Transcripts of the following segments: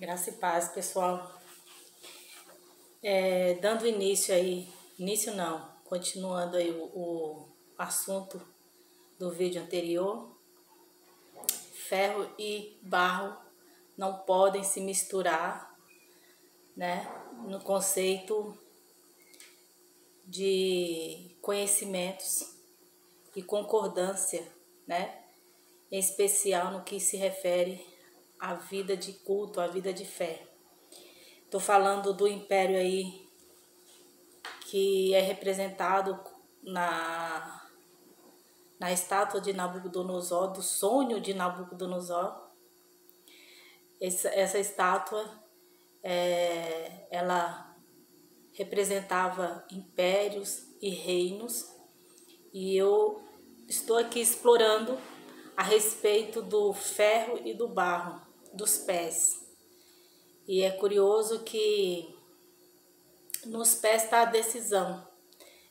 Graça e paz, pessoal. Dando início não, continuando aí o assunto do vídeo anterior, ferro e barro não podem se misturar, né, no conceito de conhecimentos e concordância, né, em especial no que se refere à vida de culto, à vida de fé. Estou falando do império aí que é representado na estátua de Nabucodonosor, do sonho de Nabucodonosor. Essa estátua, ela representava impérios e reinos, e eu estou aqui explorando a respeito do ferro e do barro, dos pés. E é curioso que nos pés está a decisão.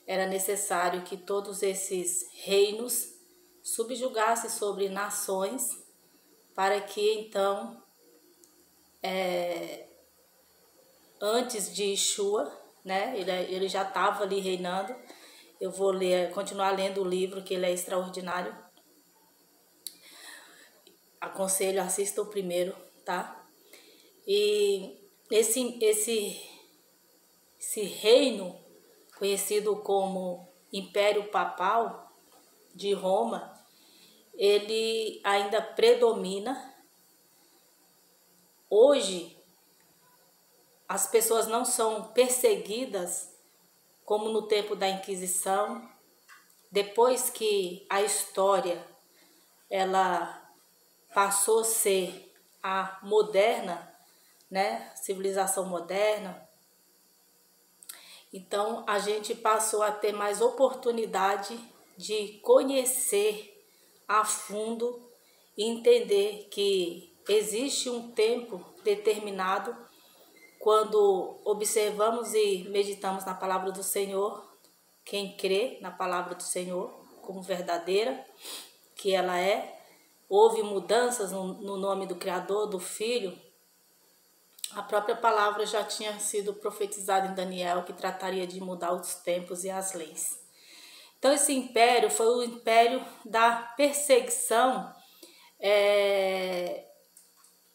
Era necessário que todos esses reinos subjugassem sobre nações, para que então, antes de Yeshua, né, ele já estava ali reinando. Eu vou continuar lendo o livro, que ele é extraordinário. Aconselho, assista o primeiro, tá? E esse reino, conhecido como Império Papal de Roma, ele ainda predomina. Hoje, as pessoas não são perseguidas como no tempo da Inquisição. Depois que a história ela passou a ser a moderna, né, civilização moderna, então a gente passou a ter mais oportunidade de conhecer a fundo e entender que existe um tempo determinado. Quando observamos e meditamos na palavra do Senhor, quem crê na palavra do Senhor como verdadeira, que ela é, houve mudanças no nome do Criador, do Filho. A própria palavra já tinha sido profetizada em Daniel, que trataria de mudar os tempos e as leis. Então esse império foi o império da perseguição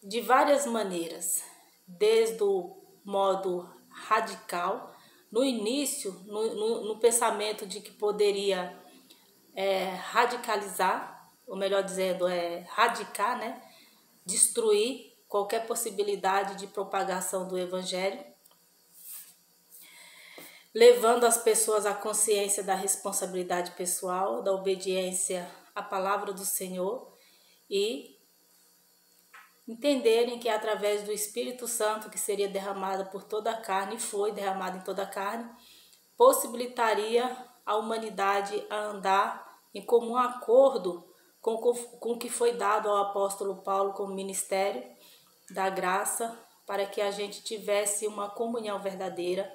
de várias maneiras, desde o modo radical, no início, no pensamento de que poderia radicalizar, ou melhor dizendo, radicar, né? Destruir qualquer possibilidade de propagação do Evangelho, levando as pessoas à consciência da responsabilidade pessoal, da obediência à palavra do Senhor e entenderem que através do Espírito Santo, que seria derramado por toda a carne, e foi derramado em toda a carne, possibilitaria a humanidade a andar em comum acordo com o que foi dado ao apóstolo Paulo como ministério da graça, para que a gente tivesse uma comunhão verdadeira,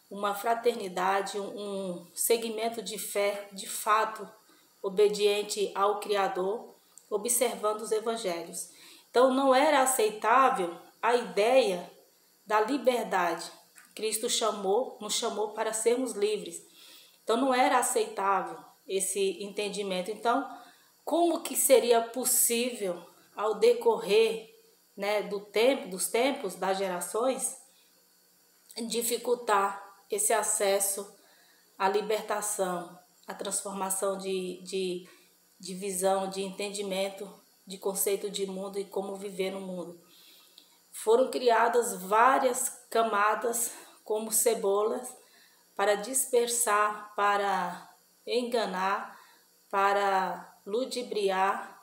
uma fraternidade, um segmento de fé, de fato, obediente ao Criador, observando os evangelhos. Então não era aceitável a ideia da liberdade. Cristo nos chamou para sermos livres. Então não era aceitável esse entendimento. Então, como que seria possível, ao decorrer, né, dos tempos, das gerações, dificultar esse acesso à libertação, à transformação de visão, de entendimento, de conceito de mundo e como viver no mundo? Foram criadas várias camadas como cebolas para dispersar, para enganar, para ludibriar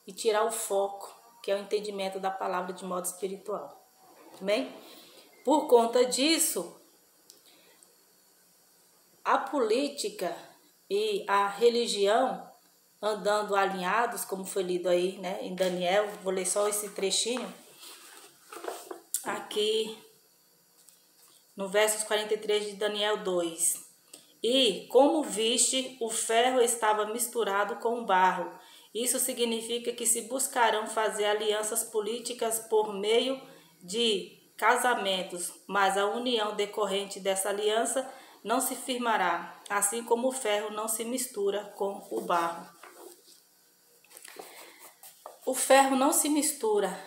e tirar o foco, que é o entendimento da palavra de modo espiritual. Amém? Por conta disso, a política e a religião andando alinhados, como foi lido aí, né, em Daniel. Vou ler só esse trechinho aqui no versos 43 de Daniel 2. E, como viste, o ferro estava misturado com o barro. Isso significa que se buscarão fazer alianças políticas por meio de casamentos, mas a união decorrente dessa aliança não se firmará, assim como o ferro não se mistura com o barro. O ferro não se mistura.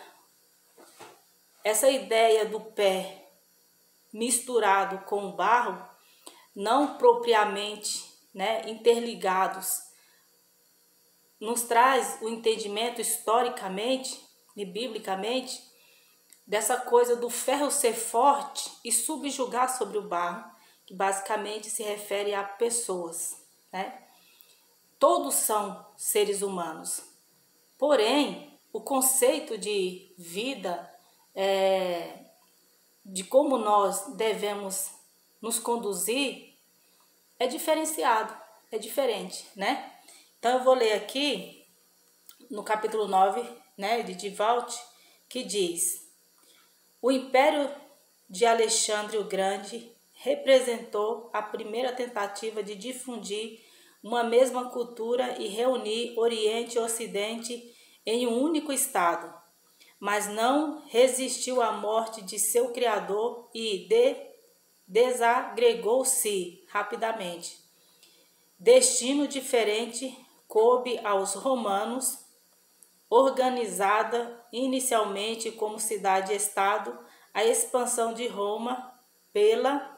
Essa ideia do pé misturado com o barro, não propriamente, interligados, nos traz o entendimento historicamente e biblicamente dessa coisa do ferro ser forte e subjugar sobre o barro, que basicamente se refere a pessoas, Todos são seres humanos. Porém, o conceito de vida, de como nós devemos nos conduzir, é diferenciado, é diferente, Então, eu vou ler aqui no capítulo 9, de Divaldi, que diz: o Império de Alexandre o Grande representou a primeira tentativa de difundir uma mesma cultura e reunir Oriente e Ocidente em um único Estado, mas não resistiu à morte de seu criador e desagregou-se rapidamente. Destino diferente coube aos romanos, organizada inicialmente como cidade-estado. A expansão de Roma pela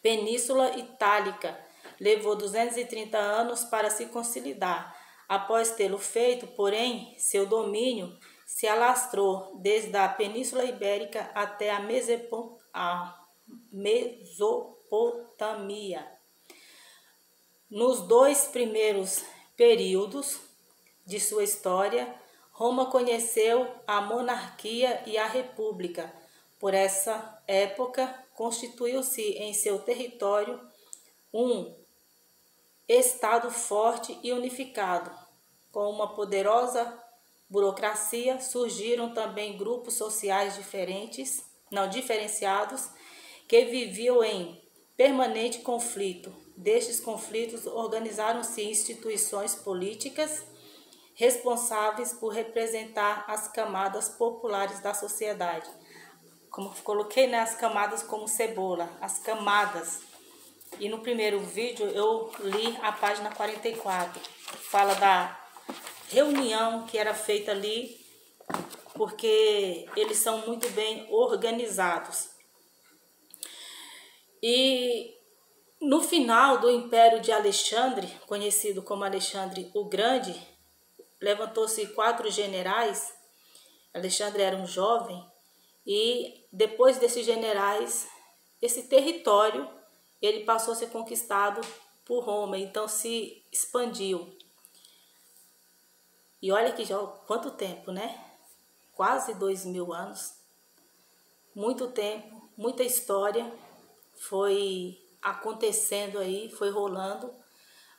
Península Itálica levou 230 anos para se consolidar. Após tê-lo feito, porém, seu domínio se alastrou desde a Península Ibérica até a Mesopotâmia. Nos dois primeiros períodos de sua história, Roma conheceu a monarquia e a república. Por essa época, constituiu-se em seu território um Estado forte e unificado. Com uma poderosa burocracia, surgiram também grupos sociais diferenciados, que viviam em permanente conflito. Destes conflitos, organizaram-se instituições políticas responsáveis por representar as camadas populares da sociedade. Como coloquei, as camadas como cebola, as camadas. E no primeiro vídeo eu li a página 44, fala da reunião que era feita ali, porque eles são muito bem organizados. E no final do Império de Alexandre, conhecido como Alexandre o Grande, levantou-se 4 generais. Alexandre era um jovem e depois desses generais, esse território ele passou a ser conquistado por Roma, então se expandiu. E olha que já quanto tempo, Quase 2000 anos. Muito tempo, muita história foi acontecendo aí, foi rolando.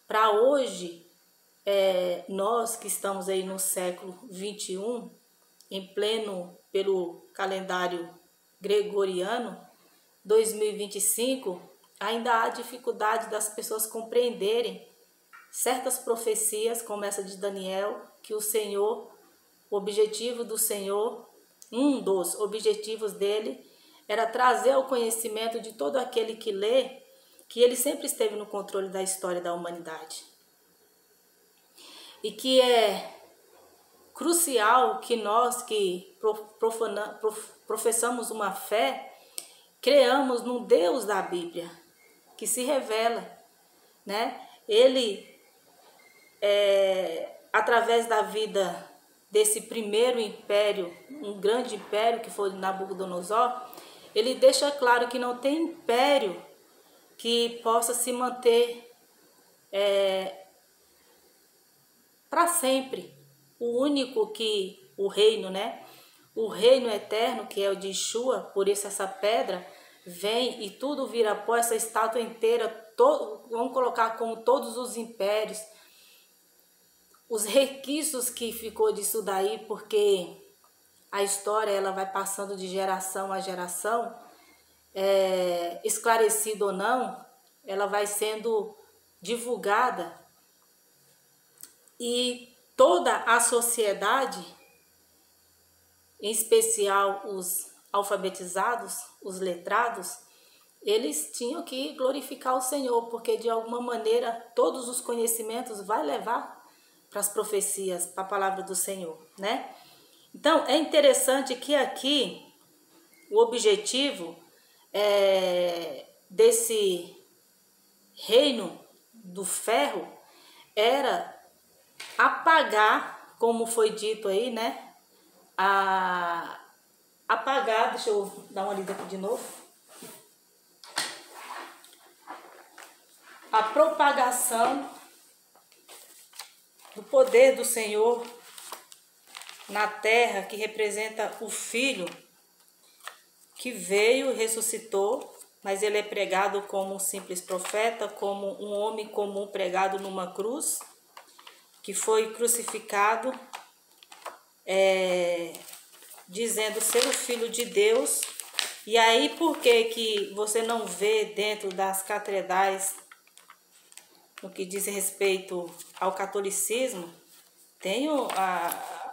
Para hoje, nós que estamos aí no século 21, em pleno, pelo calendário gregoriano, 2025, ainda há dificuldade das pessoas compreenderem certas profecias, como essa de Daniel, que o Senhor, o objetivo do Senhor, um dos objetivos dele, era trazer ao conhecimento de todo aquele que lê, que ele sempre esteve no controle da história da humanidade. E que é crucial que nós que professamos uma fé, creamos no Deus da Bíblia, que se revela, Ele, através da vida desse primeiro império, um grande império que foi Nabucodonosor, ele deixa claro que não tem império que possa se manter para sempre. O único que, o reino, o reino eterno, que é o de Yeshua, por isso essa pedra vem e tudo vira pó, essa estátua inteira, vamos colocar como todos os impérios, os requisitos que ficou disso daí, porque a história ela vai passando de geração a geração, esclarecida ou não, ela vai sendo divulgada e toda a sociedade em especial os alfabetizados, os letrados, eles tinham que glorificar o Senhor, porque de alguma maneira todos os conhecimentos vai levar para as profecias, para a palavra do Senhor, né? Então é interessante que aqui o objetivo desse reino do ferro era apagar, como foi dito aí, né? Apagar, deixa eu dar uma lida aqui de novo. A propagação do poder do Senhor na terra, que representa o Filho que veio e ressuscitou, mas ele é pregado como um simples profeta, como um homem comum pregado numa cruz, que foi crucificado, dizendo ser o Filho de Deus. E aí, por que você não vê dentro das catedrais, no que diz respeito ao catolicismo, tem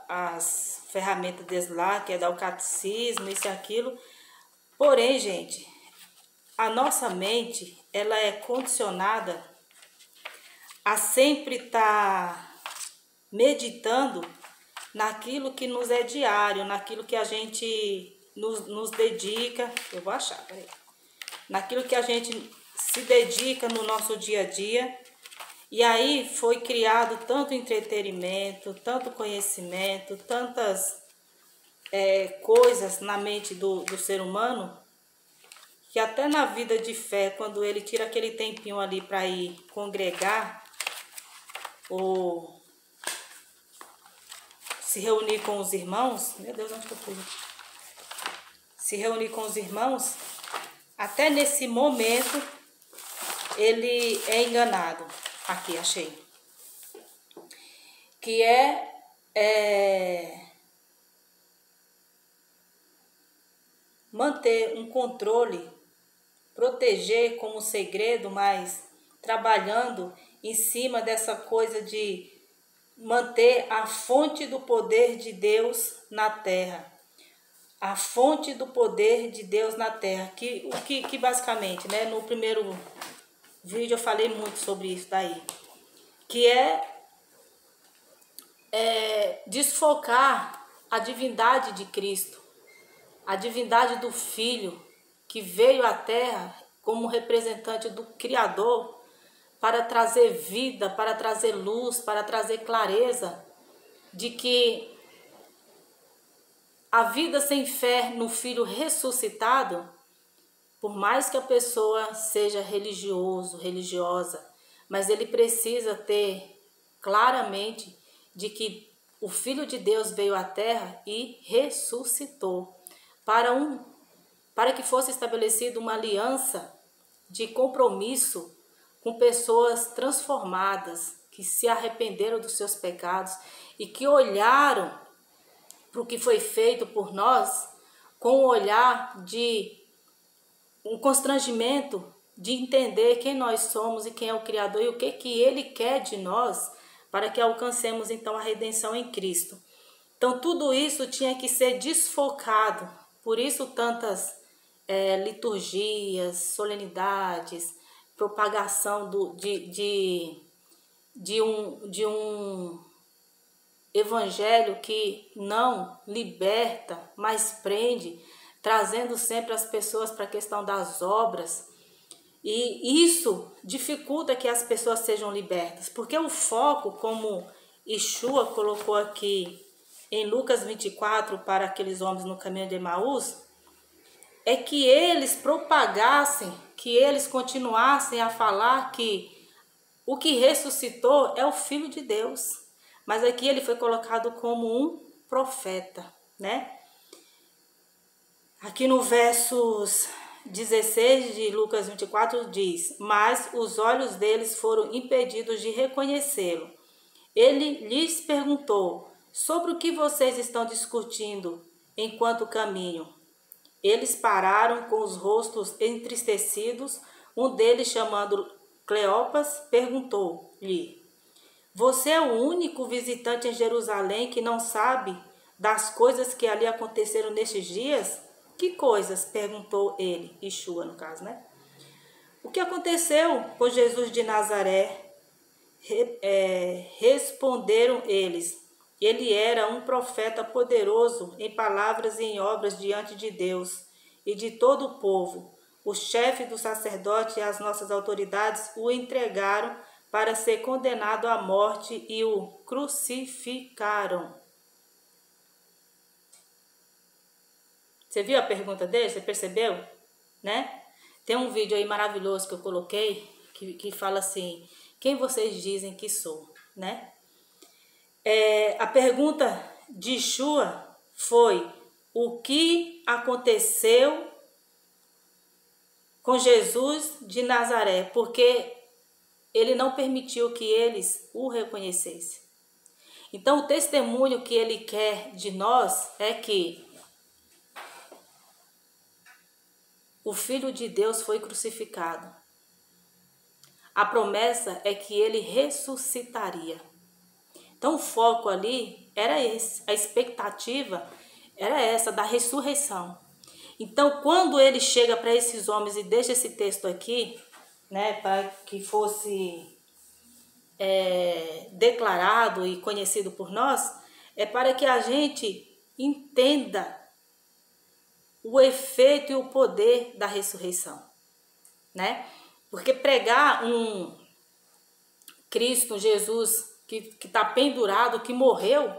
as ferramentas deles lá, que é dar o catecismo, isso e aquilo. Porém, gente, a nossa mente, ela é condicionada a sempre estar meditando naquilo que nos é diário, naquilo que a gente nos dedica. Eu vou achar, peraí. Naquilo que a gente se dedica no nosso dia a dia. E aí foi criado tanto entretenimento, tanto conhecimento, tantas coisas na mente do ser humano, que até na vida de fé, quando ele tira aquele tempinho ali para ir congregar ou se reunir com os irmãos, meu Deus, onde que eu fui? Se reunir com os irmãos, até nesse momento ele é enganado. Aqui, achei. Que manter um controle, proteger como segredo, mas trabalhando em cima dessa coisa de manter a fonte do poder de Deus na terra. A fonte do poder de Deus na terra. Que basicamente, né, no primeiro vídeo eu falei muito sobre isso daí. Que desfocar a divindade de Cristo. A divindade do Filho, que veio à terra como representante do Criador, para trazer vida, para trazer luz, para trazer clareza de que a vida sem fé no Filho ressuscitado, por mais que a pessoa seja religioso, religiosa, mas ele precisa ter claramente de que o Filho de Deus veio à terra e ressuscitou para que fosse estabelecida uma aliança de compromisso com pessoas transformadas, que se arrependeram dos seus pecados e que olharam para o que foi feito por nós com um olhar de um constrangimento de entender quem nós somos e quem é o Criador e o que Ele quer de nós para que alcancemos então a redenção em Cristo. Então tudo isso tinha que ser desfocado, por isso tantas liturgias, solenidades, propagação de um evangelho que não liberta, mas prende, trazendo sempre as pessoas para a questão das obras. E isso dificulta que as pessoas sejam libertas, porque o foco, como Yeshua colocou aqui em Lucas 24 para aqueles homens no caminho de Emaús, é que eles propagassem, que eles continuassem a falar que o que ressuscitou é o Filho de Deus. Mas aqui ele foi colocado como um profeta, né? Aqui no versos 16 de Lucas 24 diz: mas os olhos deles foram impedidos de reconhecê-lo. Ele lhes perguntou: sobre o que vocês estão discutindo enquanto caminham? Eles pararam com os rostos entristecidos. Um deles, chamando Cleopas, perguntou-lhe: você é o único visitante em Jerusalém que não sabe das coisas que ali aconteceram nestes dias? Que coisas? Perguntou ele, Yeshua no caso, né? O que aconteceu com Jesus de Nazaré? Responderam eles. Ele era um profeta poderoso em palavras e em obras diante de Deus e de todo o povo. O chefe do sacerdote e as nossas autoridades o entregaram para ser condenado à morte e o crucificaram. Você viu a pergunta dele? Você percebeu? Né? Tem um vídeo aí maravilhoso que eu coloquei que fala assim: quem vocês dizem que sou? Né? A pergunta de Yeshua foi: o que aconteceu com Jesus de Nazaré? Porque ele não permitiu que eles o reconhecessem. Então, o testemunho que ele quer de nós é que o Filho de Deus foi crucificado. A promessa é que ele ressuscitaria. Então, o foco ali era esse, a expectativa era essa, da ressurreição. Então, quando ele chega para esses homens e deixa esse texto aqui, né, para que fosse declarado e conhecido por nós, é para que a gente entenda o efeito e o poder da ressurreição, né? Porque pregar um Cristo, um Jesus que está pendurado, que morreu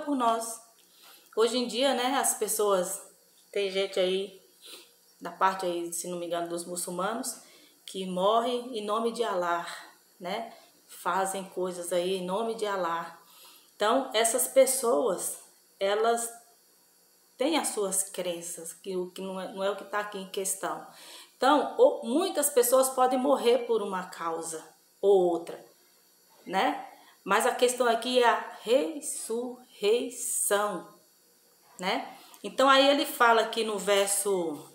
por nós. Hoje em dia, né, as pessoas, tem gente aí, da parte aí, se não me engano, dos muçulmanos, que morrem em nome de Alá, né? Fazem coisas aí em nome de Alá. Então, essas pessoas, elas têm as suas crenças, que não é o que está aqui em questão. Então, muitas pessoas podem morrer por uma causa ou outra, né? Mas a questão aqui é a ressurreição, né? Então, aí ele fala aqui no versos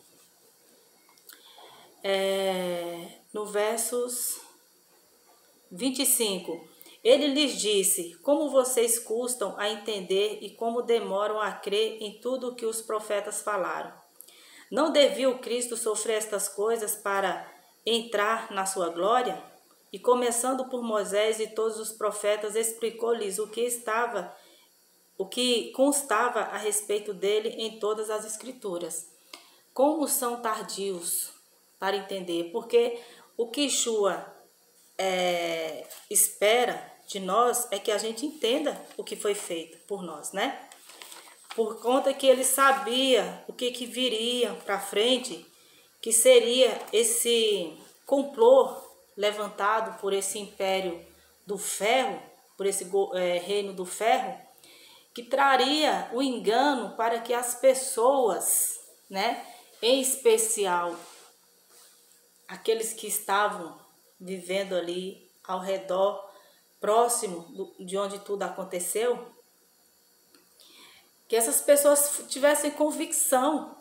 25, ele lhes disse: como vocês custam a entender e como demoram a crer em tudo o que os profetas falaram. Não devia o Cristo sofrer estas coisas para entrar na sua glória? E começando por Moisés e todos os profetas, explicou-lhes o que constava a respeito dele em todas as escrituras. Como são tardios para entender, porque o que Yeshua espera de nós é que a gente entenda o que foi feito por nós, né? Por conta que ele sabia o que viria para frente, que seria esse complô levantado por esse império do ferro, por esse reino do ferro, que traria o engano para que as pessoas, né, em especial aqueles que estavam vivendo ali ao redor, próximo de onde tudo aconteceu, que essas pessoas tivessem convicção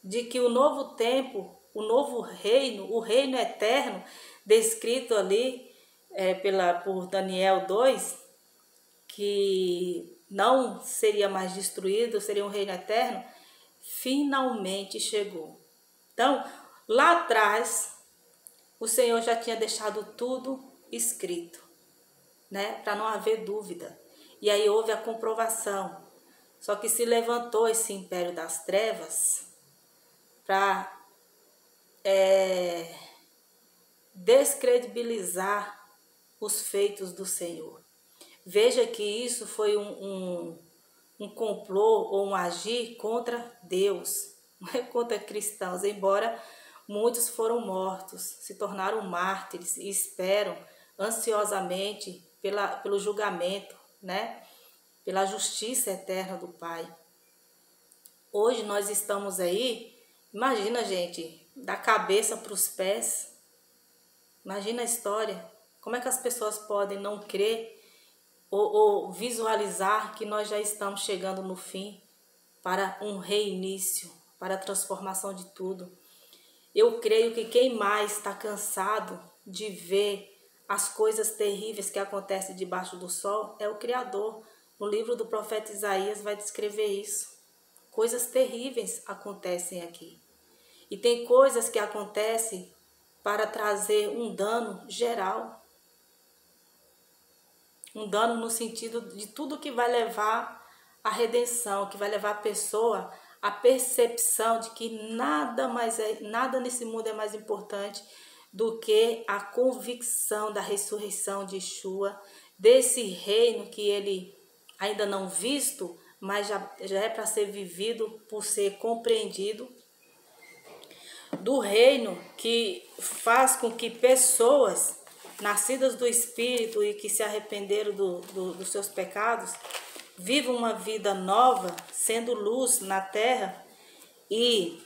de que o novo tempo, o novo reino, o reino eterno, descrito ali por Daniel 2, que não seria mais destruído, seria um reino eterno, finalmente chegou. Então, lá atrás, o Senhor já tinha deixado tudo escrito, né? Para não haver dúvida. E aí houve a comprovação. Só que se levantou esse império das trevas para descredibilizar os feitos do Senhor. Veja que isso foi um complô ou um agir contra Deus, não é contra cristãos, embora muitos foram mortos, se tornaram mártires e esperam ansiosamente pelo julgamento, né? Pela justiça eterna do Pai. Hoje nós estamos aí, imagina, gente, da cabeça para os pés. Imagina a história. Como é que as pessoas podem não crer ou visualizar que nós já estamos chegando no fim para um reinício, para a transformação de tudo? Eu creio que quem mais está cansado de ver as coisas terríveis que acontecem debaixo do sol é o Criador. no livro do profeta Isaías vai descrever isso. Coisas terríveis acontecem aqui. E tem coisas que acontecem para trazer um dano geral. Um dano no sentido de tudo que vai levar à redenção, que vai levar a pessoa à percepção de que nada nesse mundo é mais importante do que a convicção da ressurreição de Yeshua, desse reino que ele ainda não visto, mas já é para ser vivido, por ser compreendido, do reino que faz com que pessoas nascidas do Espírito e que se arrependeram dos seus pecados vivam uma vida nova, sendo luz na terra e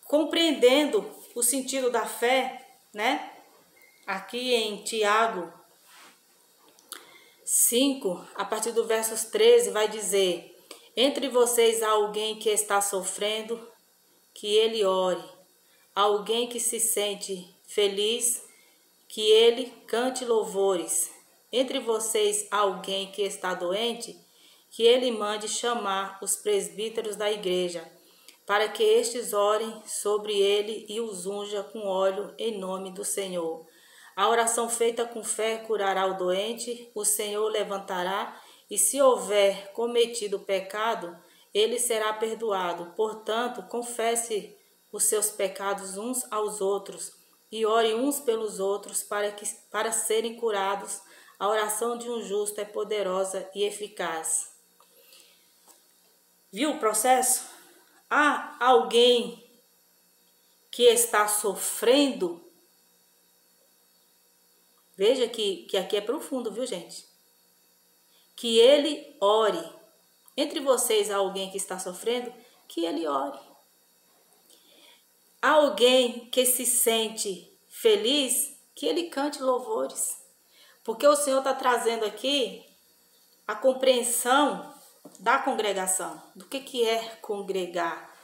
compreendendo o sentido da fé, né? Aqui em Tiago 5, a partir do versos 13, vai dizer: entre vocês há alguém que está sofrendo, que ele ore. Alguém que se sente feliz, que ele cante louvores. Entre vocês há alguém que está doente, que ele mande chamar os presbíteros da igreja, para que estes orem sobre ele e os unja com óleo em nome do Senhor. A oração feita com fé curará o doente, o Senhor levantará, e se houver cometido pecado, ele será perdoado. Portanto, confesse os seus pecados uns aos outros e ore uns pelos outros para serem curados. A oração de um justo é poderosa e eficaz. Viu o processo? Há alguém que está sofrendo. Veja que aqui é profundo, viu, gente? Que ele ore. Entre vocês há alguém que está sofrendo, que ele ore. Há alguém que se sente feliz, que ele cante louvores. Porque o Senhor está trazendo aqui a compreensão da congregação. Do que é congregar.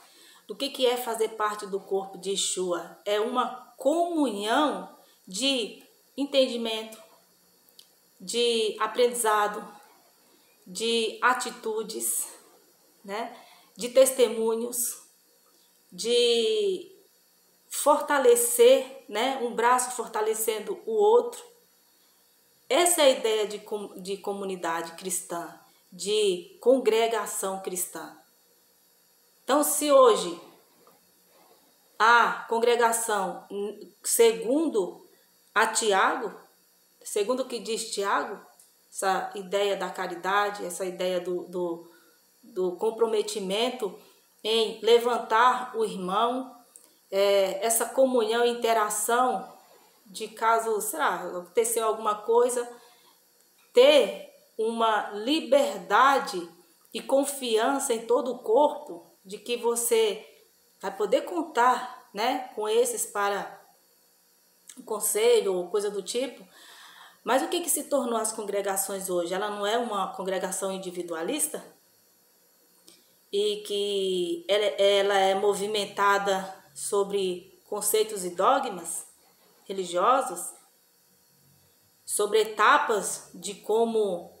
Do que é fazer parte do corpo de Yeshua. É uma comunhão de entendimento, de aprendizado, de atitudes, né? De testemunhos, de fortalecer, né? Um braço fortalecendo o outro. Essa é a ideia de comunidade cristã, de congregação cristã. Então, se hoje a congregação, segundo a Tiago, segundo o que diz Tiago, essa ideia da caridade, essa ideia do comprometimento em levantar o irmão, essa comunhão e interação de caso, aconteceu alguma coisa, ter uma liberdade e confiança em todo o corpo de que você vai poder contar, né, com esses para um conselho ou coisa do tipo. Mas o que se tornou as congregações hoje? Ela não é uma congregação individualista? E que ela é movimentada sobre conceitos e dogmas religiosos? Sobre etapas de como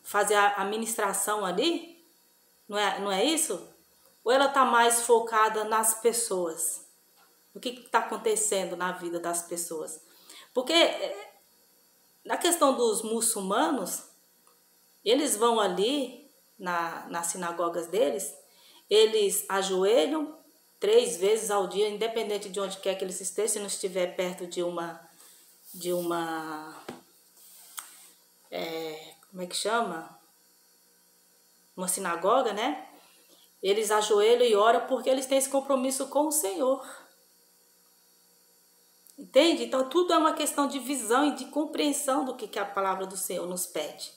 fazer a ministração ali? Não é isso? Ou ela está mais focada nas pessoas? O que está acontecendo na vida das pessoas? Porque na questão dos muçulmanos, eles vão ali nas sinagogas deles, eles ajoelham 3 vezes ao dia, independente de onde quer que eles estejam, se não estiver perto de uma como é que chama? Uma sinagoga, né? Eles ajoelham e oram porque eles têm esse compromisso com o Senhor. Entende? Então, tudo é uma questão de visão e de compreensão do que a palavra do Senhor nos pede.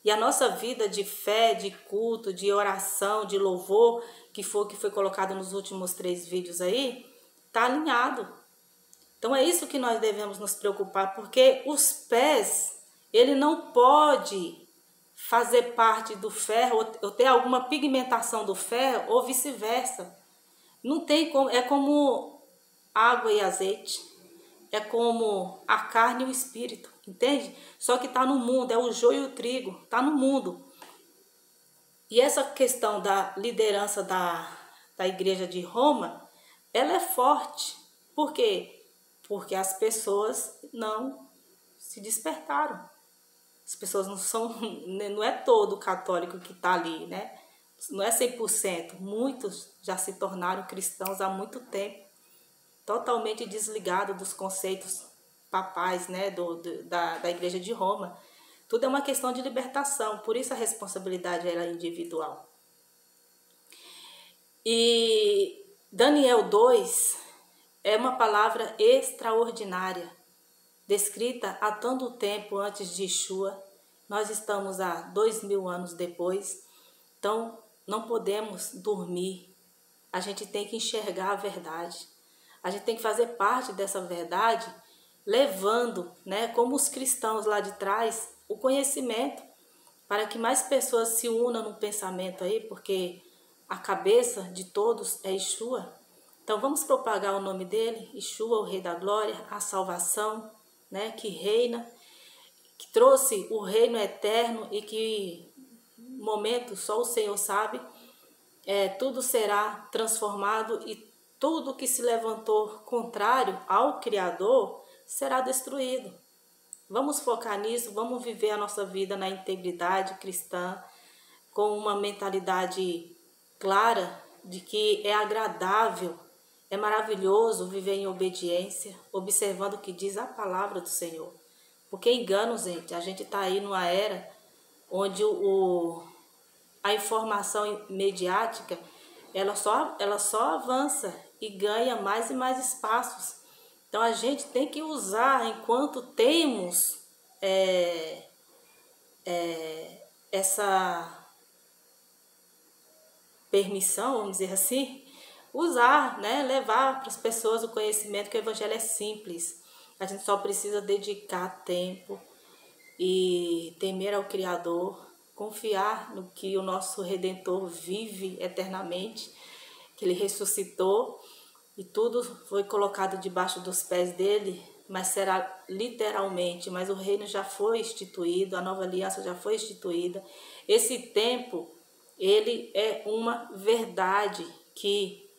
E a nossa vida de fé, de culto, de oração, de louvor, que foi colocado nos últimos 3 vídeos aí, está alinhado. Então, é isso que nós devemos nos preocupar, porque os pés, ele não pode fazer parte do ferro ou ter alguma pigmentação do ferro ou vice-versa. Não tem como, é como água e azeite. É como a carne e o espírito. entende? Só que está no mundo, é o joio e o trigo, está no mundo. E essa questão da liderança da igreja de Roma, ela é forte. Por quê? Porque as pessoas não se despertaram. As pessoas não é todo católico que está ali, né? Não é 100%. Muitos já se tornaram cristãos há muito tempo, totalmente desligados dos conceitos papais, né? Da igreja de Roma. Tudo é uma questão de libertação, por isso a responsabilidade era individual. E Daniel 2 é uma palavra extraordinária, descrita há tanto tempo antes de Yeshua. Nós estamos há 2000 anos depois, então não podemos dormir. A gente tem que enxergar a verdade. A gente tem que fazer parte dessa verdade, levando, né, como os cristãos lá de trás, o conhecimento, para que mais pessoas se unam no pensamento aí, porque a cabeça de todos é Yeshua. Então vamos propagar o nome dele, Yeshua, o Rei da Glória, a salvação, né, que reina, que trouxe o reino eterno e que, no momento, só o Senhor sabe, tudo será transformado e tudo que se levantou contrário ao Criador será destruído. Vamos focar nisso, vamos viver a nossa vida na integridade cristã, com uma mentalidade clara de que é agradável, é maravilhoso viver em obediência, observando o que diz a palavra do Senhor. Porque engano, gente, a gente está aí numa era onde a informação mediática ela só avança e ganha mais e mais espaços. Então a gente tem que usar enquanto temos essa permissão, vamos dizer assim, usar, né? Levar para as pessoas o conhecimento que o Evangelho é simples. A gente só precisa dedicar tempo e temer ao Criador, confiar no que o nosso Redentor vive eternamente, que Ele ressuscitou e tudo foi colocado debaixo dos pés dele, mas será literalmente, mas o reino já foi instituído, a nova aliança já foi instituída. Esse tempo, ele é uma verdade que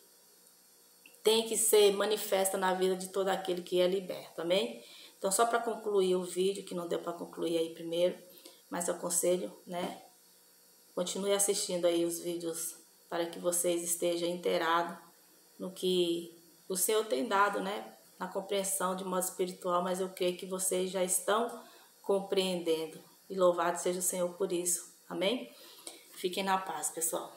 tem que ser manifesta na vida de todo aquele que é liberto, amém? Então, só para concluir o vídeo, que não deu para concluir aí primeiro, mas aconselho, né? Continue assistindo aí os vídeos para que vocês estejam inteirados no que o Senhor tem dado, né? Na compreensão de modo espiritual, mas eu creio que vocês já estão compreendendo. E louvado seja o Senhor por isso. Amém? Fiquem na paz, pessoal.